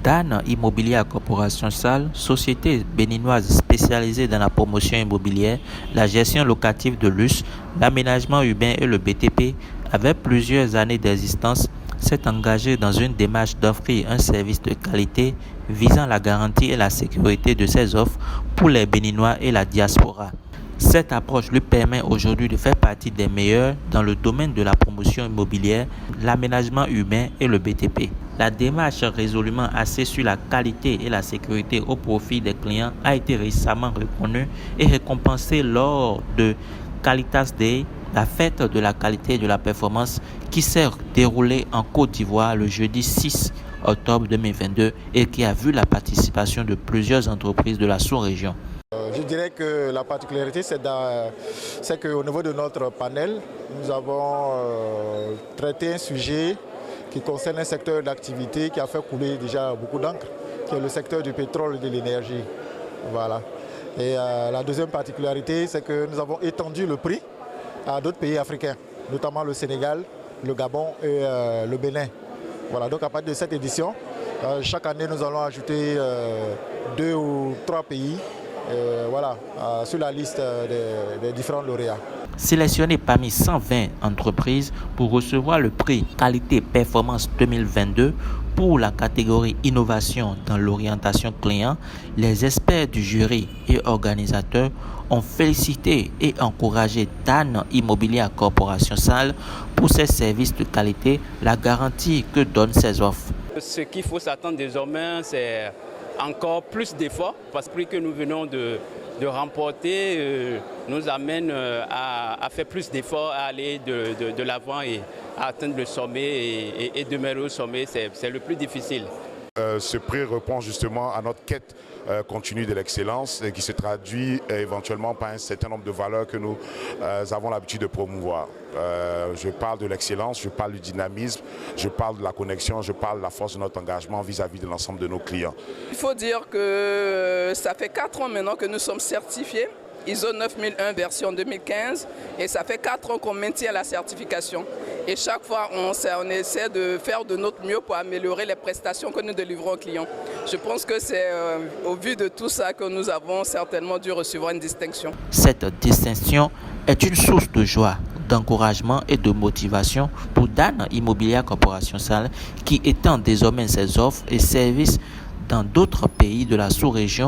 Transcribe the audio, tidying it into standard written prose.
Dan Immobilier Corporation Sal, société béninoise spécialisée dans la promotion immobilière, la gestion locative de luxe, l'aménagement urbain et le BTP, avec plusieurs années d'existence, s'est engagée dans une démarche d'offrir un service de qualité visant la garantie et la sécurité de ses offres pour les Béninois et la diaspora. Cette approche lui permet aujourd'hui de faire partie des meilleurs dans le domaine de la promotion immobilière, l'aménagement urbain et le BTP. La démarche résolument axée sur la qualité et la sécurité au profit des clients a été récemment reconnue et récompensée lors de Qualitas Day, la fête de la qualité et de la performance qui s'est déroulée en Côte d'Ivoire le jeudi 6 octobre 2022 et qui a vu la participation de plusieurs entreprises de la sous-région. Je dirais que la particularité, c'est qu'au niveau de notre panel, nous avons traité un sujet qui concerne un secteur d'activité qui a fait couler déjà beaucoup d'encre, qui est le secteur du pétrole et de l'énergie. Voilà. Et la deuxième particularité, c'est que nous avons étendu le prix à d'autres pays africains, notamment le Sénégal, le Gabon et le Bénin. Voilà. Donc à partir de cette édition, chaque année, nous allons ajouter 2 ou 3 pays. Sur la liste des différents lauréats. Sélectionné parmi 120 entreprises pour recevoir le prix Qualité Performance 2022 pour la catégorie Innovation dans l'orientation client, les experts du jury et organisateurs ont félicité et encouragé Dan Immobilier Corporation Sal pour ses services de qualité, la garantie que donnent ses offres. Ce qu'il faut s'attendre désormais, c'est encore plus d'efforts, parce que nous venons de remporter nous amène à faire plus d'efforts, à aller de l'avant et à atteindre le sommet et demeurer au sommet, c'est le plus difficile. Ce prix répond justement à notre quête continue de l'excellence et qui se traduit éventuellement par un certain nombre de valeurs que nous avons l'habitude de promouvoir. Je parle de l'excellence, je parle du dynamisme, je parle de la connexion, je parle de la force de notre engagement vis-à-vis de l'ensemble de nos clients. Il faut dire que ça fait 4 ans maintenant que nous sommes certifiés ISO 9001 version 2015 et ça fait 4 ans qu'on maintient la certification. Et chaque fois, on essaie de faire de notre mieux pour améliorer les prestations que nous délivrons aux clients. Je pense que c'est au vu de tout ça que nous avons certainement dû recevoir une distinction. Cette distinction est une source de joie, d'encouragement et de motivation pour Dan Immobilier Corporation Sal qui étend désormais ses offres et services dans d'autres pays de la sous-région